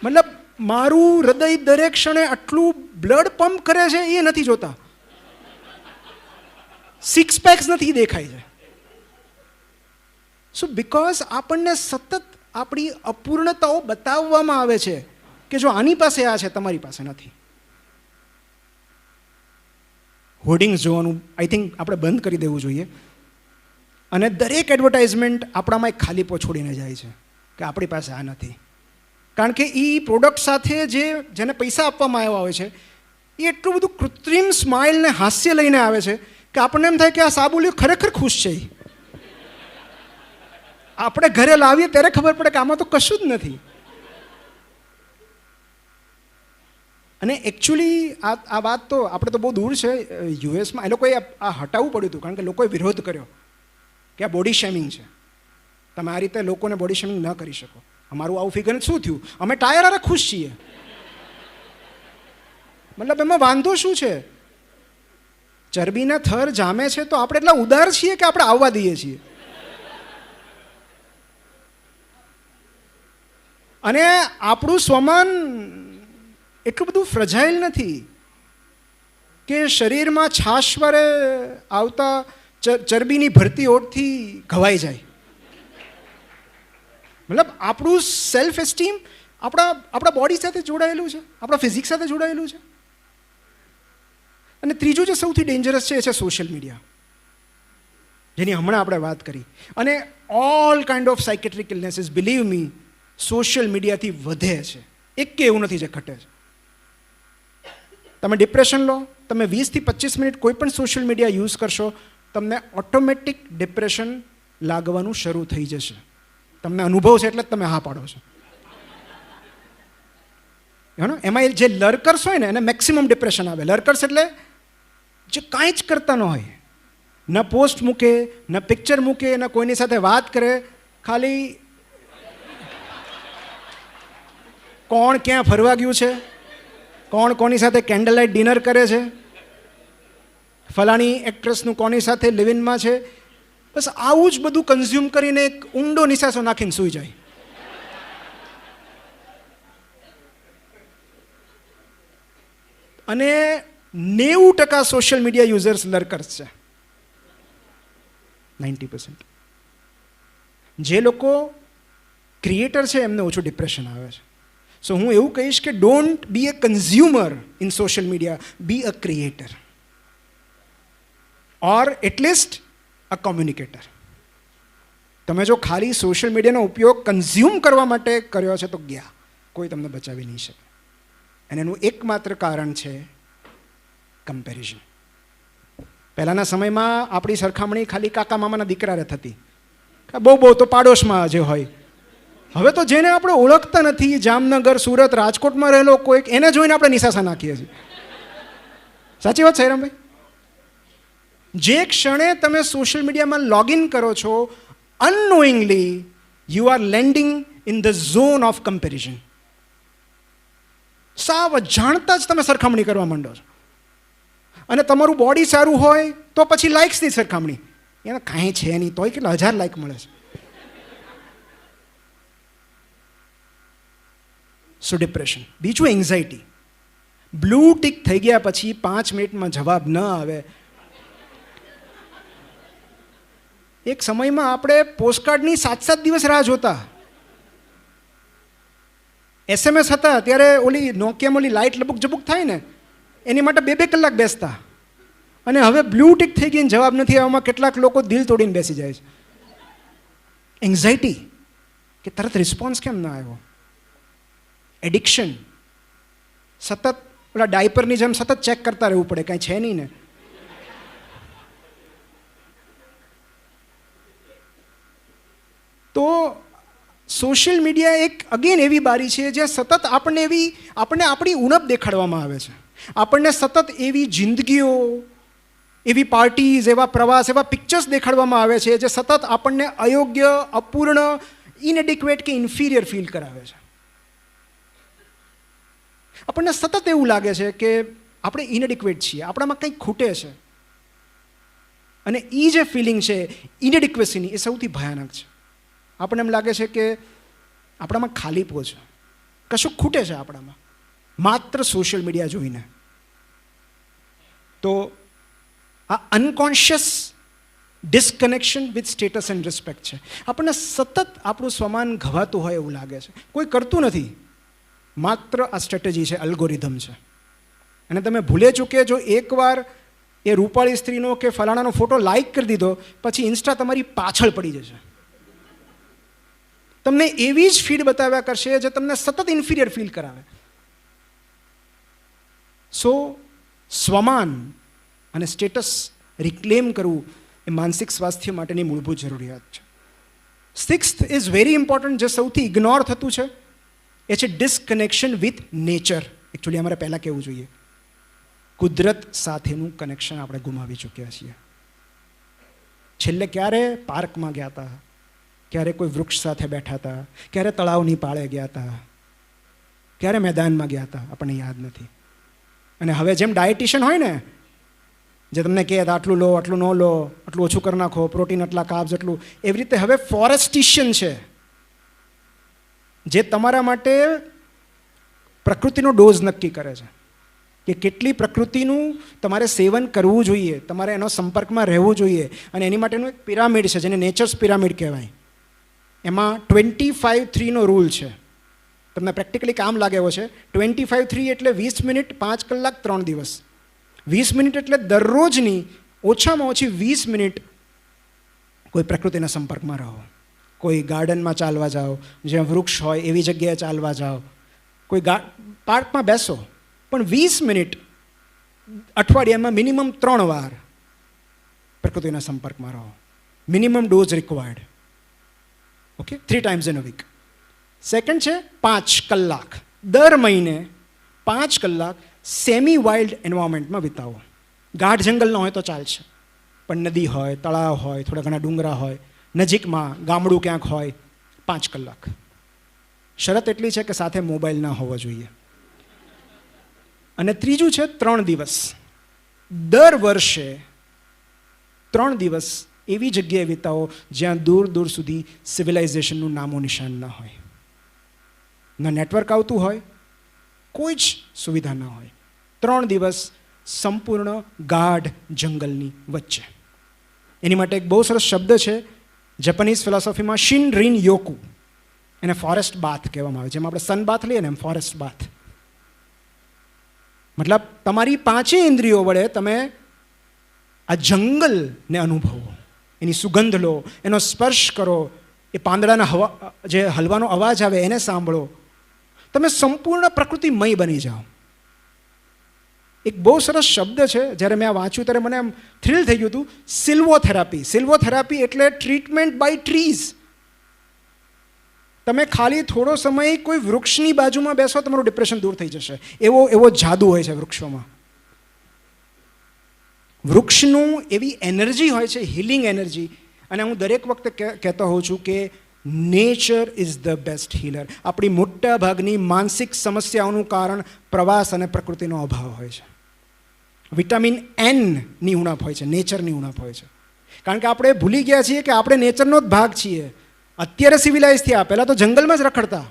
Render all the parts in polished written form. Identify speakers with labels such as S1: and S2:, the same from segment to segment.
S1: મતલબ મારું હૃદય દરેક ક્ષણે આટલું બ્લડ પંપ કરે છે એ નથી જોતા. 6 પેક્સ નથી દેખાય છે. સો બિકોઝ આપણને સતત આપણી અપૂર્ણતાઓ બતાવવામાં આવે છે કે જો આની પાસે આ છે તમારી પાસે નથી. હોર્ડિંગ્સ જોવાનું આઈ થિંક આપણે બંધ કરી દેવું જોઈએ. અને દરેક એડવર્ટાઇઝમેન્ટ આપણામાં એક ખાલીપો છોડીને જાય છે કે આપણી પાસે આ નથી. કારણ કે એ પ્રોડક્ટ સાથે જેને પૈસા આપવામાં આવ્યા હોય છે એ એટલું બધું કૃત્રિમ સ્માઇલ ને હાસ્ય લઈને આવે છે કે આપણને એમ થાય કે આ સાબુલિયો ખરેખર ખુશ છે. આપણે ઘરે લાવીએ ત્યારે ખબર પડે કે આમાં તો કશું જ નથી. અને એકચ્યુઅલી આ વાત તો આપણે તો બહુ દૂર છે. યુએસમાં એ લોકોએ આ હટાવવું પડ્યું હતું કારણ કે લોકોએ વિરોધ કર્યો કે આ બોડી શેમિંગ છે. તમે આ રીતે લોકોને બોડી શેમિંગ ન કરી શકો. અમારું આવું ફિગર શું થયું? અમે ટાયર હારે ખુશ છીએ. મતલબ એમાં વાંધો શું છે? ચરબીના થર જામે છે તો આપણે એટલા ઉદાર છીએ કે આપણે આવવા દઈએ છીએ. અને આપણું સ્વમાન એટલું બધું ફ્રજાઇલ નથી કે શરીરમાં છાશવારે આવતા ચરબીની ભરતી ઓઠથી ઘવાઈ જાય. મતલબ આપણું સેલ્ફ એસ્ટીમ આપણા બોડી સાથે જોડાયેલું છે, આપણા ફિઝિક્સ સાથે જોડાયેલું છે. અને ત્રીજું જે સૌથી ડેન્જરસ છે એ છે સોશિયલ મીડિયા, જેની હમણાં આપણે વાત કરી. અને all kind of psychiatric illnesses believe me social મીડિયાથી વધે છે. એક કે એવું નથી જે ઘટે છે. તમે ડિપ્રેશન લો, તમે 20 થી 25 મિનિટ કોઈ પણ સોશિયલ મીડિયા યુઝ કરશો, તમને ઓટોમેટિક ડિપ્રેશન લાગવાનું શરૂ થઈ જશે. તમને અનુભવ છે એટલે જ તમે હા પાડો છો. એમાં જે લર્કર્સ હોય ને એને મેક્સિમમ ડિપ્રેશન આવે. લર્કર્સ એટલે જે કાંઈ જ કરતા ન હોય, ન પોસ્ટ મૂકે, ન પિક્ચર મૂકે, ન કોઈની સાથે વાત કરે, ખાલી કોણ ક્યાં ફરવા ગયું છે, કોણ કોની સાથે કેન્ડલ લાઇટ ડિનર કરે છે, ફલાણી એક્ટ્રેસનું કોની સાથે લિવિનમાં છે, બસ આવું જ બધું કન્ઝ્યુમ કરીને એક ઊંડો નિસાસો નાખીને સૂઈ જાય. અને 90% સોશિયલ મીડિયા યુઝર્સ લર્કર્સ છે. 90%. જે લોકો ક્રિએટર છે એમને ઓછું ડિપ્રેશન આવે છે. સો હું એવું કહીશ કે don't be a consumer in social media, be a creator or at least a communicator. તમે જો ખાલી સોશિયલ મીડિયાનો ઉપયોગ કન્ઝ્યુમ કરવા માટે કર્યો છે તો ગયા, કોઈ તમને બચાવી નહીં શકે. અને એનું એકમાત્ર કારણ છે કમ્પેરિઝન. પહેલાંના સમયમાં આપણી સરખામણી ખાલી કાકા મામાના દીકરાને થતી, બહુ તો પાડોશમાં જે હોય. હવે તો જેને આપણે ઓળખતા નથી, જામનગર, સુરત, રાજકોટમાં રહેલો કોઈક, એને જોઈને આપણે નિસાસા નાખીએ છીએ. સાચી વાત સાઈરામભાઈ? જે ક્ષણે તમે સોશિયલ મીડિયામાં લોગિન કરો છો, unknowingly you are landing in the zone of comparison. સાવ જાણતા જ તમે સરખામણી કરવા માંડો છો. અને તમારું બોડી સારું હોય તો પછી લાઇક્સની સરખામણી. એને કાંઈ છે નહીં તોય કેટલા 1000 લાઇક મળે છે. સો ડિપ્રેશન. બીજું એન્ઝાઇટી. બ્લુ ટિક થઈ ગયા પછી 5 મિનિટમાં જવાબ ન આવે. એક સમયમાં આપણે પોસ્ટકાર્ડની 7-7 દિવસ રાહ જોતા. SMS હતા ત્યારે ઓલી નોકિયામાં ઓલી લાઇટ લબુક જબુક થાય ને એની માટે 2-2 કલાક બેસતા. અને હવે બ્લુ ટિક થઈ ગઈને જવાબ નથી આવવામાં કેટલાક લોકો દિલ તોડીને બેસી જાય છે. એન્ઝાઇટી કે તરત રિસ્પોન્સ કેમ ના આવ્યો. એડિક્શન. સતત ઓલા ડાયપરની જેમ સતત ચેક કરતા રહેવું પડે, કાંઈ છે નહીં ને. તો સોશિયલ મીડિયા એક અગેન એવી બારી છે જ્યાં સતત આપણને આપણી ઉણપ દેખાડવામાં આવે છે. આપણને સતત એવી જિંદગીઓ, એવી પાર્ટીઝ, એવા પ્રવાસ, એવા પિક્ચર્સ દેખાડવામાં આવે છે જે સતત આપણને અયોગ્ય, અપૂર્ણ, ઇનએડિક્વેટ કે ઇન્ફિરિયર ફીલ કરાવે છે. આપણને સતત એવું લાગે છે કે આપણે ઇનએડિક્વેટ છીએ, આપણામાં કંઈક ખૂટે છે. અને એ જે ફિલિંગ છે ઇનએડિક્વેસીની, એ સૌથી ભયાનક છે. આપણને એમ લાગે છે કે આપણામાં ખાલીપો છે, કશું ખૂટે છે આપણામાં માત્ર સોશિયલ મીડિયા જોઈને. તો આ unconscious disconnection with status and respect છે. આપણને સતત આપણું સ્વમાન ઘવાતું હોય એવું લાગે છે. કોઈ કરતું નથી, માત્ર આ સ્ટ્રેટેજી છે, અલ્ગોરિધમ છે. અને તમે ભૂલે ચૂકે જો એકવાર એ રૂપાળી સ્ત્રીનો કે ફલાણાનો ફોટો લાઈક કરી દીધો, પછી ઇન્સ્ટા તમારી પાછળ પડી જશે. તમને એવી જ ફીડ બતાવ્યા કરશે જે તમને સતત ઇન્ફિરિયર ફીલ કરાવે. સો સ્વમાન અને સ્ટેટસ રિક્લેમ કરવું એ માનસિક સ્વાસ્થ્ય માટેની મૂળભૂત જરૂરિયાત છે. સિક્સ્થ ઇઝ વેરી ઇમ્પોર્ટન્ટ, જે સૌથી ઇગ્નોર થતું છે, એ છે ડિસ્કનેક્શન વિથ નેચર. એકચ્યુઅલી અમારે પહેલાં કહેવું જોઈએ, કુદરત સાથેનું કનેક્શન આપણે ગુમાવી ચૂક્યા છીએ. છેલ્લે ક્યારે પાર્કમાં ગયા હતા, ક્યારે કોઈ વૃક્ષ સાથે બેઠા હતા, ક્યારે તળાવની પાળે ગયા હતા, ક્યારે મેદાનમાં ગયા હતા, આપણને યાદ નથી. અને હવે જેમ ડાયટિશિયન હોય ને, જે તમને કહે આટલું લો, આટલું ન લો, આટલું ઓછું કરી નાખો, પ્રોટીન આટલા, કાર્બ્સ એટલું, એવી રીતે હવે ફોરેસ્ટિશિયન છે, જે તમારા માટે પ્રકૃતિનો ડોઝ નક્કી કરે છે કે કેટલી પ્રકૃતિનું તમારે સેવન કરવું જોઈએ, તમારે એનો સંપર્કમાં રહેવું જોઈએ. અને એની માટેનું એક પિરામિડ છે જેને નેચર્સ પિરામિડ કહેવાય. એમાં 25-3નો રૂલ છે. તમને પ્રેક્ટિકલી કામ લાગે એવો છે. 25-3 એટલે 20 મિનિટ 5 કલાક 3 દિવસ. 20 મિનિટ એટલે દરરોજની ઓછામાં ઓછી 20 મિનિટ કોઈ પ્રકૃતિના સંપર્કમાં રહો. કોઈ ગાર્ડનમાં ચાલવા જાઓ, જ્યાં વૃક્ષ હોય એવી જગ્યાએ ચાલવા જાઓ, કોઈ પાર્કમાં બેસો, પણ 20 મિનિટ અઠવાડિયામાં મિનિમમ 3 વાર પ્રકૃતિના સંપર્કમાં રહો. Minimum dose required. Okay, 3 times in a week. Second છે 5 કલાક દર મહિને 5 કલાક સેમી વાઇલ્ડ એન્વાયરમેન્ટમાં વિતાવો. ગાઢ જંગલ ન હોય તો ચાલશે, પણ નદી હોય, તળાવ હોય, થોડા ઘણા ડુંગરા હોય, નજીકમાં ગામડું ક્યાંક હોય, 5 કલાક. શરત એટલી છે કે સાથે મોબાઈલ ના હોવો જોઈએ. અને ત્રીજું છે 3 દિવસ. દર વર્ષે 3 દિવસ એવી જગ્યાએ વિતાવો જ્યાં દૂર દૂર સુધી સિવિલાઇઝેશનનું નામો નિશાન ન હોય, ન નેટવર્ક આવતું હોય, કોઈ જ સુવિધા ન હોય. 3 દિવસ સંપૂર્ણ ગાઢ જંગલની વચ્ચે. એની માટે એક બહુ સરસ શબ્દ છે જપાનીઝ ફિલોસોફીમાં, શિન રિન યોકુ. એને ફોરેસ્ટ બાથ કહેવામાં આવે છે. જેમ આપણે સન બાથ લઈએ ને, એમ ફોરેસ્ટ બાથ. મતલબ તમારી 5 ઇન્દ્રિયો વડે તમે આ જંગલને અનુભવો, એની સુગંધ લો, એનો સ્પર્શ કરો, એ પાંદડાના જે હલવાનો અવાજ આવે એને સાંભળો. તમે સંપૂર્ણ પ્રકૃતિમય બની જાઓ. એક બહુ સરસ શબ્દ છે, જ્યારે મેં આ વાંચ્યું ત્યારે મને એમ થ્રિલ થઈ ગયું હતું, સિલ્વોથેરાપી. સિલ્વોથેરાપી એટલે ટ્રીટમેન્ટ બાય ટ્રીઝ. તમે ખાલી થોડો સમય કોઈ વૃક્ષની બાજુમાં બેસો, તમારું ડિપ્રેશન દૂર થઈ જશે. એવો જાદુ હોય છે વૃક્ષોમાં. વૃક્ષનું એવી એનર્જી હોય છે, હિલિંગ એનર્જી. અને હું દરેક વખતે કહેતો હોઉં છું કે nature is the best healer. આપણી મોટા ભાગની માનસિક સમસ્યાઓનું કારણ પ્રવાસ અને પ્રકૃતિનો અભાવ હોય છે. વિટામિન એનની ઉણપ હોય છે, નેચરની ઉણપ હોય છે. કારણ કે આપણે ભૂલી ગયા છીએ કે આપણે નેચરનો જ ભાગ છીએ. અત્યારે સિવિલાઇઝ થયા, પહેલાં તો જંગલમાં જ રખડતા.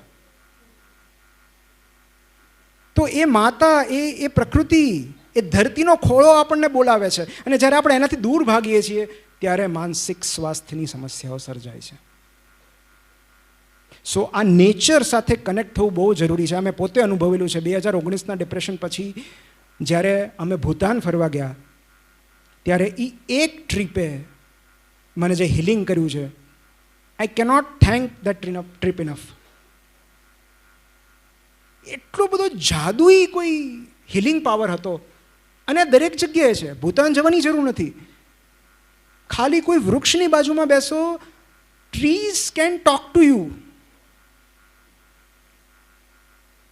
S1: તો એ માતા, એ પ્રકૃતિ, એ ધરતીનો ખોળો આપણને બોલાવે છે. અને જ્યારે આપણે એનાથી દૂર ભાગીએ છીએ ત્યારે માનસિક સ્વાસ્થ્યની સમસ્યાઓ સર્જાય છે. સો આ નેચર સાથે કનેક્ટ થવું બહુ જરૂરી છે. અમે પોતે અનુભવેલું છે. 2019ના ડિપ્રેશન પછી જ્યારે અમે ભૂતાન ફરવા ગયા, ત્યારે એ એક ટ્રીપે મને જે હિલિંગ કર્યું છે, I cannot thank that trip enough. એટલો બધો જાદુઈ કોઈ હિલિંગ પાવર હતો. અને દરેક જગ્યાએ છે. ભૂતાન જવાની જરૂર નથી. ખાલી કોઈ વૃક્ષની બાજુમાં બેસો, trees can talk to you.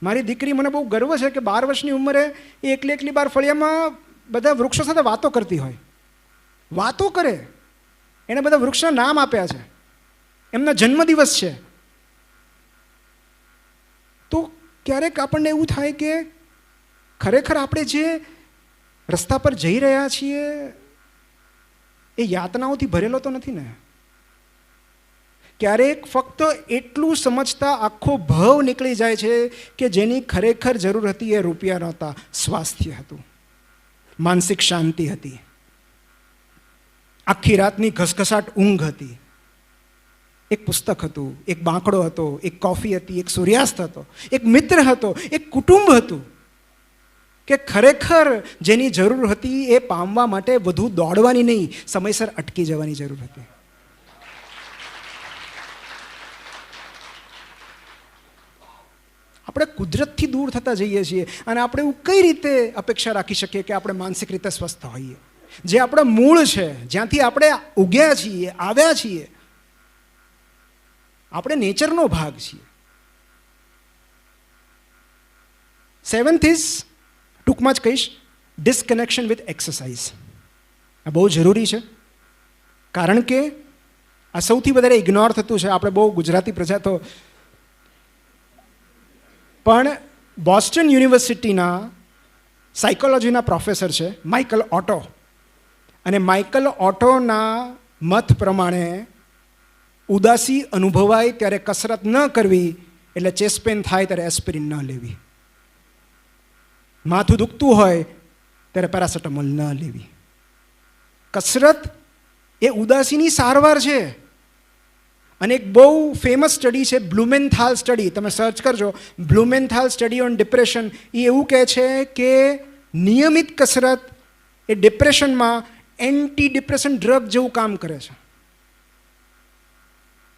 S1: મારી દીકરી, મને બહુ ગર્વ છે કે 12 વર્ષની ઉંમરે એ એકલી બાર ફળિયામાં બધા વૃક્ષો સાથે વાતો કરતી હોય. વાતો કરે. એણે બધા વૃક્ષના નામ આપ્યા છે. એમના જન્મદિવસ છે. તો ક્યારેક આપણને એવું થાય કે ખરેખર આપણે જે રસ્તા પર જઈ રહ્યા છીએ એ યાતનાઓથી ભરેલો તો નથી ને? ક્યારેક ફક્ત એટલું સમજતા આખો ભાવ નીકળી જાય છે કે જેની ખરેખર જરૂર હતી એ રૂપિયા નહોતા, સ્વાસ્થ્ય હતું, માનસિક શાંતિ હતી, આખી રાતની ઘસઘસાટ ઊંઘ હતી, એક પુસ્તક હતું, એક બાંકડો હતો, એક કોફી હતી, એક સૂર્યાસ્ત હતો, એક મિત્ર હતો, એક કુટુંબ હતું, કે ખરેખર જેની જરૂર હતી એ પામવા માટે વધુ દોડવાની નહીં, સમયસર અટકી જવાની જરૂર હતી. આપણે કુદરતથી દૂર થતા જઈએ છીએ અને આપણે એવું કઈ રીતે અપેક્ષા રાખી શકીએ કે આપણે માનસિક રીતે સ્વસ્થ હોઈએ? જે આપણા મૂળ છે, જ્યાંથી આપણે ઉગ્યા છીએ, આવ્યા છીએ, આપણે નેચરનો ભાગ છીએ. સેવન્થ ઇઝ, ટૂંકમાં જ કહીશ, ડિસકનેક્શન વિથ એક્સરસાઇઝ. આ બહુ જરૂરી છે, કારણ કે આ સૌથી વધારે ઇગ્નોર થતું છે. આપણે બહુ ગુજરાતી પ્રજા તો, પણ બોસ્ટન યુનિવર્સિટીના સાયકોલોજીના પ્રોફેસર છે માઇકલ ઓટો, અને માઇકલ ઓટોના મત પ્રમાણે ઉદાસી અનુભવાય ત્યારે કસરત ન કરવી, એટલે ચેસ્ટ પેન થાય ત્યારે એસ્પિરિન ન લેવી, માથું દુખતું હોય ત્યારે પેરાસિટામોલ ન લેવી. કસરત એ ઉદાસીની સારવાર છે. અને એક બહુ ફેમસ સ્ટડી છે બ્લુમેન્થાલ સ્ટડી, તમે સર્ચ કરજો, બ્લુમેન્થાલ સ્ટડી ઓન ડિપ્રેશન. એ એવું કહે છે કે નિયમિત કસરત એ ડિપ્રેશનમાં એન્ટી ડિપ્રેશન ડ્રગ જેવું કામ કરે છે.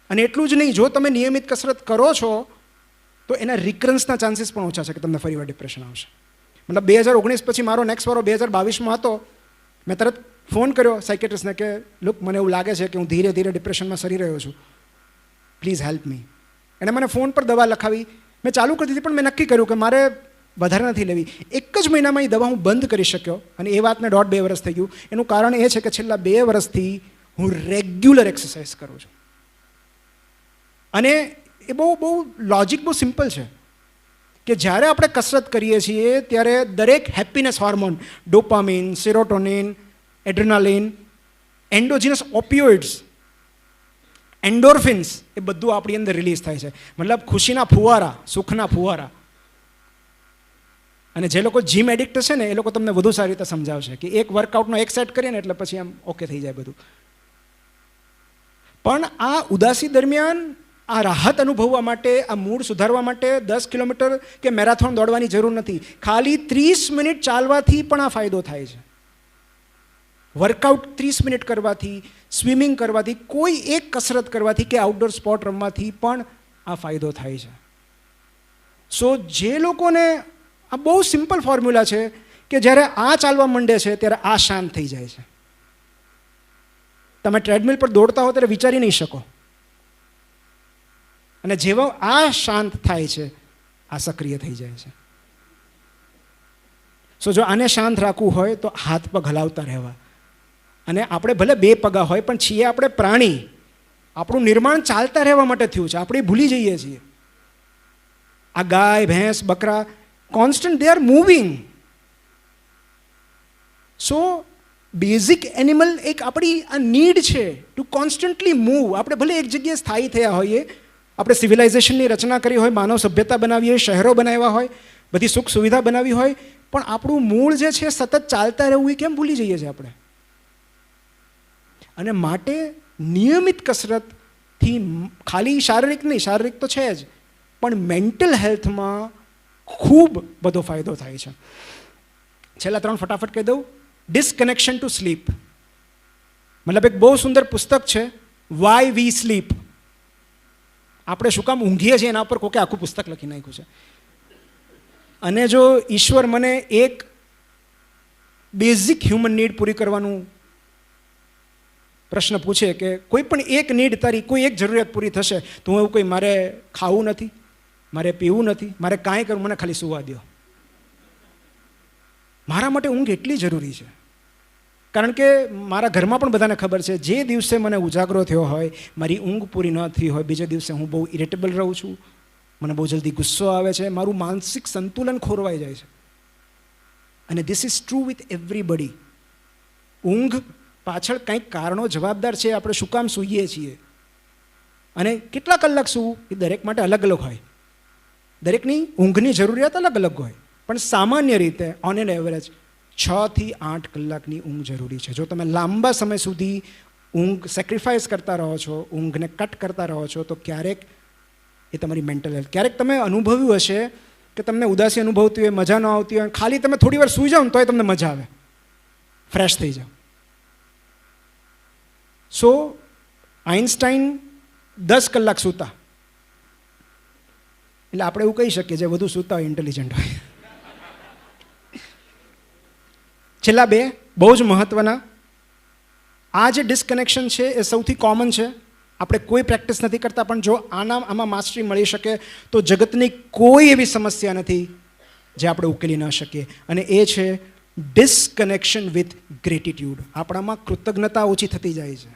S1: અને એટલું જ નહીં, જો તમે નિયમિત કસરત કરો છો તો એના રિકરન્સના ચાન્સીસ પણ ઓછા છે કે તમને ફરીવાર ડિપ્રેશન આવશે. મતલબ 2019 પછી મારો નેક્સ્ટ વારો 2022માં હતો. મેં તરત ફોન કર્યો સાયકેટ્રિસ્ટને કે લુક, મને એવું લાગે છે કે હું ધીરે ધીરે ડિપ્રેશનમાં સરી રહ્યો છું, પ્લીઝ હેલ્પ મી. એણે મને ફોન પર દવા લખાવી, મેં ચાલુ કરી દીધી, પણ મેં નક્કી કર્યું કે મારે વધારે નથી લેવી. એક જ મહિનામાં એ દવા હું બંધ કરી શક્યો, અને એ વાતને 1.5-2 વર્ષ થઈ ગયું. એનું કારણ એ છે કે છેલ્લા 2 વર્ષથી હું રેગ્યુલર એક્સરસાઇઝ કરું છું. અને એ બહુ લોજિક બહુ સિમ્પલ છે કે જ્યારે આપણે કસરત કરીએ છીએ ત્યારે દરેક happiness hormone, dopamine, serotonin, adrenaline, endogenous opioids, endorphins, એ બધું આપણી અંદર રિલીઝ થાય છે. મતલબ ખુશીના ફુવારા, સુખના ફુવારા. અને જે લોકો જીમ એડિક્ટ છે ને, એ લોકો તમને વધુ સારી રીતે સમજાવશે કે એક વર્કઆઉટનો એક સેટ કરીએ ને એટલે પછી આમ ઓકે થઈ જાય બધું. પણ આ ઉદાસી દરમિયાન આ રાહત અનુભવવા માટે, આ મૂડ સુધારવા માટે 10 કિલોમીટર કે મેરાથોન દોડવાની જરૂર નથી. ખાલી 30 મિનિટ ચાલવાથી પણ આ ફાયદો થાય છે. વર્કઆઉટ 30 મિનિટ કરવાથી, સ્વિમિંગ કરવાથી, કોઈ એક કસરત કરવાથી કે આઉટડોર સ્પોર્ટ રમવાથી પણ આ ફાયદો થાય છે. સો જે લોકોને, આ બહુ સિમ્પલ ફોર્મ્યુલા છે કે જ્યારે આ ચાલવા માંડે છે ત્યારે આ શાંત થઈ જાય છે. તમે ટ્રેડમિલ પર દોડતા હો ત્યારે વિચારી નહીં શકો, અને જેવો આ શાંત થાય છે, આ સક્રિય થઈ જાય છે. સો જો આને શાંત રાખવું હોય તો હાથ પગ હલાવતા રહેવા. અને આપણે ભલે 2 પગા હોય, પણ છીએ આપણે પ્રાણી. આપણું નિર્માણ ચાલતા રહેવા માટે થયું છે, આપણે ભૂલી જઈએ છીએ. આ ગાય, ભેંસ, બકરા constant, they are moving. So basic animal એક આપણી આ નીડ છે ટુ કોન્સ્ટન્ટલી મૂવ. આપણે ભલે એક જગ્યાએ સ્થાયી થયા હોઈએ, આપણે સિવિલાઇઝેશનની રચના કરી હોય, માનવ સભ્યતા બનાવી હોય, શહેરો બનાવ્યા હોય, બધી સુખ સુવિધા બનાવી હોય, પણ આપણું મૂળ જે છે સતત ચાલતા રહેવું, એ કેમ ભૂલી જઈએ છીએ આપણે? અને માટે નિયમિત કસરતથી ખાલી શારીરિક નહીં, શારીરિક તો છે જ, પણ મેન્ટલ હેલ્થમાં ખૂબ બધો ફાયદો થાય છે. છેલ્લા 3 ફટાફટ કહી દઉં. Disconnection to sleep. મતલબ એક બહુ સુંદર પુસ્તક છે, વાય વી સ્લીપ. આપણે શું કામ ઊંઘીએ છીએ એના પર કોકે આખું પુસ્તક લખી નાખ્યું છે. અને જો ઈશ્વર મને એક બેઝિક હ્યુમન નીડ પૂરી કરવાનું પ્રશ્ન પૂછે કે કોઈ પણ એક નીડ તારી, કોઈ એક જરૂરિયાત પૂરી થશે, તો હું એવું કંઈ મારે ખાવું નથી, મારે પીવું નથી, મારે કાંઈ કરવું, મને ખાલી સુવા દો. મારા માટે ઊંઘ એટલી જરૂરી છે, કારણ કે મારા ઘરમાં પણ બધાને ખબર છે, જે દિવસે મને ઉજાગરો થયો હોય, મારી ઊંઘ પૂરી ન થઈ હોય, બીજા દિવસે હું બહુ ઇરિટેબલ રહું છું, મને બહુ જલ્દી ગુસ્સો આવે છે, મારું માનસિક સંતુલન ખોરવાઈ જાય છે. અને this is true with everybody. ઊંઘ પાછળ કંઈક કારણો જવાબદાર છે. આપણે શું કામ સૂઈએ છીએ? અને કેટલા કલાક સૂવું એ દરેક માટે અલગ અલગ હોય, દરેકની ઊંઘની જરૂરિયાત અલગ અલગ હોય, પણ સામાન્ય રીતે ઓન એન એવરેજ 6 થી 8 કલાકની ઊંઘ જરૂરી છે. જો તમે લાંબા સમય સુધી ઊંઘ સેક્રિફાઈસ કરતા રહો છો, ઊંઘને કટ કરતા રહો છો, તો ક્યારેક એ તમારી મેન્ટલ હેલ્થ, ક્યારેક તમે અનુભવ્યું હશે કે તમને ઉદાસી અનુભવતી હોય, મજા ન આવતી હોય, ખાલી તમે થોડી વાર સૂઈ જાઓ ને તોય તમને મજા આવે, ફ્રેશ થઈ જાઓ. સો આઇન્સ્ટાઈન 10 કલાક સૂતા, એટલે આપણે એવું કહી શકીએ જે વધુ સૂતા હોય ઇન્ટેલિજન્ટ હોય. છેલ્લા 2 બહુ જ મહત્વના, આ જે ડિસ્કનેક્શન છે એ સૌથી કોમન છે, આપણે કોઈ પ્રેક્ટિસ નથી કરતા, પણ જો આમાં માસ્ટરી મળી શકે તો જગતની કોઈ એવી સમસ્યા નથી જે આપણે ઉકેલી ન શકીએ, અને એ છે ડિસ્કનેક્શન વિથ ગ્રેટિટ્યૂડ. આપણામાં કૃતજ્ઞતા ઓછી થતી જાય છે.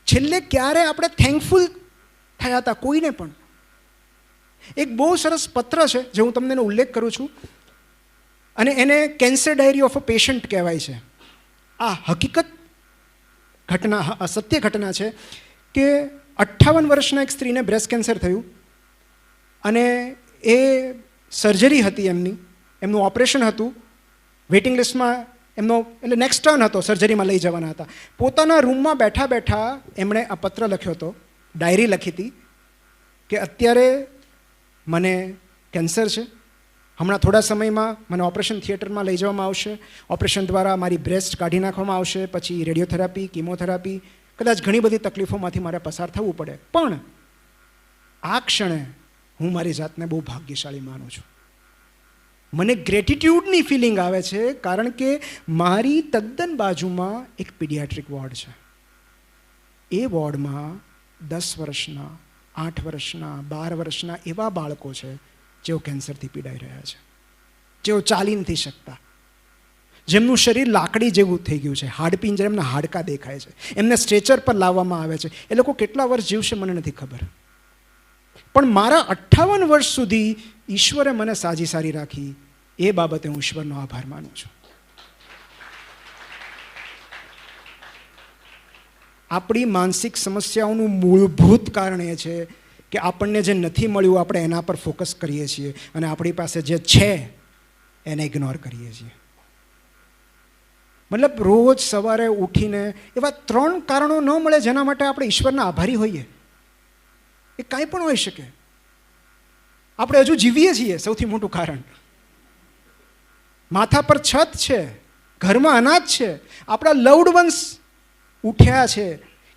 S1: છેલ્લે ક્યારે આપણે થેન્કફુલ થયા હતા કોઈને પણ? એક બહુ સરસ પત્ર છે જે હું તમને એનો ઉલ્લેખ કરું છું, અને એને cancer diary of a patient કહેવાય છે. આ હકીકત ઘટના, સત્ય ઘટના છે કે 58 વર્ષના એક સ્ત્રીને બ્રેસ્ટ કેન્સર થયું, અને એ સર્જરી હતી એમનું ઓપરેશન હતું, વેઇટિંગ લિસ્ટમાં એમનો એટલે નેક્સ્ટ ટર્ન હતો, સર્જરીમાં લઈ જવાના હતા. પોતાના રૂમમાં બેઠા બેઠા એમણે આ પત્ર લખ્યો હતો, ડાયરી લખી હતી કે અત્યારે મને કેન્સર છે, હમણાં થોડા સમયમાં મને ઓપરેશન થિયેટરમાં લઈ જવામાં આવશે, ઓપરેશન દ્વારા મારી બ્રેસ્ટ કાઢી નાખવામાં આવશે, પછી રેડિયોથેરાપી, કિમોથેરાપી, કદાચ ઘણી બધી તકલીફોમાંથી મારે પસાર થવું પડે, પણ આ ક્ષણે હું મારી જાતને બહુ ભાગ્યશાળી માનું છું. મને ગ્રેટિટ્યૂડની ફિલિંગ આવે છે, કારણ કે મારી તદ્દન બાજુમાં એક પીડિયાટ્રિક વોર્ડ છે. એ વોર્ડમાં 10 વર્ષના, 8 વર્ષના, 12 વર્ષના એવા બાળકો છે જેઓ કેન્સરથી પીડાઈ રહ્યા છે, જેઓ ચાલી નથી શકતા, જેમનું શરીર લાકડી જેવું થઈ ગયું છે, હાડપિંજર એમના હાડકાં દેખાય છે, એમને સ્ટ્રેચર પર લાવવામાં આવે છે. એ લોકો કેટલા વર્ષ જીવશે મને નથી ખબર, પણ મારા 58 વર્ષ સુધી ઈશ્વરે મને સારી રાખી, એ બાબતે હું ઈશ્વરનો આભાર માનું છું. આપણી માનસિક સમસ્યાઓનું મૂળભૂત કારણ એ છે કે આપણને જે નથી મળ્યું આપણે એના પર ફોકસ કરીએ છીએ, અને આપણી પાસે જે છે એને ઇગ્નોર કરીએ છીએ. મતલબ રોજ સવારે ઉઠીને એવા 3 કારણો ન મળે જેના માટે આપણે ઈશ્વરના આભારી હોઈએ. એ કાંઈ પણ હોઈ શકે. આપણે હજુ જીવીએ છીએ, સૌથી મોટું કારણ. માથા પર છત છે, ઘરમાં અનાજ છે, આપણા લવ્ડ વન્સ ઉઠ્યા છે.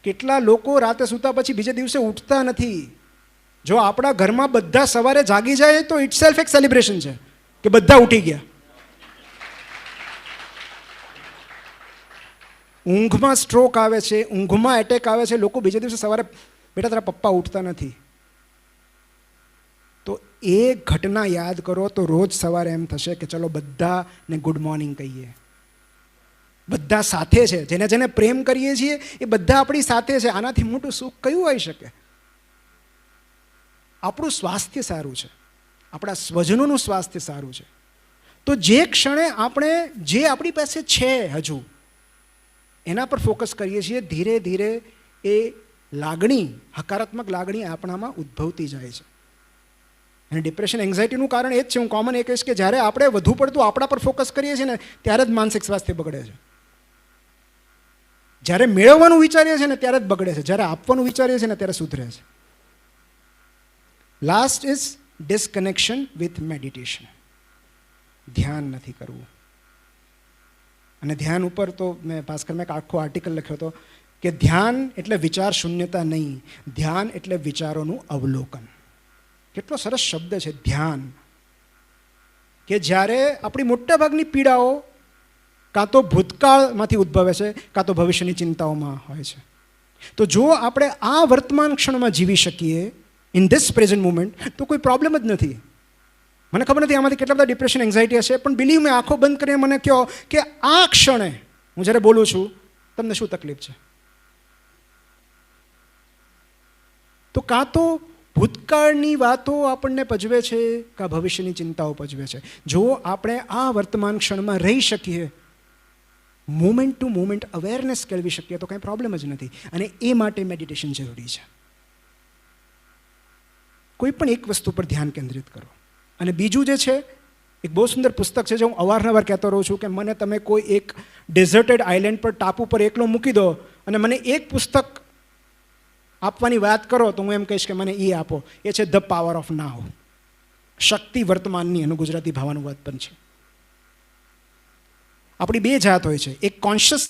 S1: કેટલા લોકો રાતે સૂતા પછી બીજે દિવસે ઉઠતા નથી. જો આપણા ઘરમાં બધા સવારે જાગી જાય તો ઇટ સેલ્ફ એક સેલિબ્રેશન છે કે બધા ઉઠી ગયા. ઊંઘમાં સ્ટ્રોક આવે છે, ઊંઘમાં એટેક આવે છે, લોકો બીજે દિવસે સવારે બેટા તારા પપ્પા ઉઠતા નથી. તો એ ઘટના યાદ કરો તો રોજ સવારે એમ થશે કે ચલો બધાને ગુડ મોર્નિંગ કહીએ. બધા સાથે છે, જેને જેને પ્રેમ કરીએ છીએ એ બધા આપણી સાથે છે. આનાથી મોટું સુખ કયું હોઈ શકે? આપણું સ્વાસ્થ્ય સારું છે, આપણા સ્વજનોનું સ્વાસ્થ્ય સારું છે. તો જે ક્ષણે આપણે જે આપણી પાસે છે હજુ એના પર ફોકસ કરીએ છીએ, ધીરે ધીરે એ લાગણી, હકારાત્મક લાગણી આપણામાં ઉદ્ભવતી જાય છે. અને ડિપ્રેશન, એન્ઝાયટીનું કારણ એ જ છે, હું કોમન એ કહીશ કે જ્યારે આપણે વધુ પડતું આપણા પર ફોકસ કરીએ છીએ ને ત્યારે જ માનસિક સ્વાસ્થ્ય બગડે છે. જ્યારે મેળવવાનું વિચારીએ છીએ ને ત્યારે જ બગડે છે, જ્યારે આપવાનું વિચારીએ છીએ ને ત્યારે સુધરે છે. Last is disconnection with meditation. ધ્યાન નથી કરવું. અને ધ્યાન ઉપર તો મેં ભાસ્કરમાં એક આખો આર્ટિકલ લખ્યો હતો કે ધ્યાન એટલે વિચાર શૂન્યતા નહીં, ધ્યાન એટલે વિચારોનું અવલોકન. કેટલો સરસ શબ્દ છે ધ્યાન. કે જ્યારે આપણી મોટાભાગની પીડાઓ કાં તો ભૂતકાળમાંથી ઉદ્ભવે છે કાં તો ભવિષ્યની ચિંતાઓમાં હોય છે. તો જો આપણે આ વર્તમાન ક્ષણમાં જીવી શકીએ, ઇન ધીસ પ્રેઝન્ટ મુમેન્ટ, તો કોઈ પ્રોબ્લેમ જ નથી. મને ખબર નથી આમાંથી કેટલા બધા ડિપ્રેશન, એન્ઝાયટી હશે, પણ બિલીવ મે, આંખો બંધ કરીને મને કહો કે આ ક્ષણે હું જ્યારે બોલું છું તમને શું તકલીફ છે? તો કાં તો ભૂતકાળની વાતો આપણને પજવે છે કાં ભવિષ્યની ચિંતાઓ પજવે છે. જો આપણે આ વર્તમાન ક્ષણમાં રહી શકીએ મોમેન્ટ ટુ મોમેન્ટ અવેરનેસ કેળવી શકીએ તો કંઈ પ્રોબ્લેમ જ નથી. અને એ માટે મેડિટેશન જરૂરી છે. કોઈ પણ એક વસ્તુ પર ધ્યાન કેન્દ્રિત કરો. અને બીજું જે છે, એક બહુ સુંદર પુસ્તક છે જે હું અવારનવાર કહેતો રહું છું કે મને તમે કોઈ એક ડેઝર્ટેડ આઇલેન્ડ પર, ટાપુ પર એકલો મૂકી દો અને મને એક પુસ્તક આપવાની વાત કરો તો હું એમ કહીશ કે મને એ આપો. એ છે ધ પાવર ઓફ નાવ, શક્તિ વર્તમાનની. એનું ગુજરાતી ભાવાનુવાદ પણ છે. આપણી બે જાત હોય છે, એક કોન્શિયસ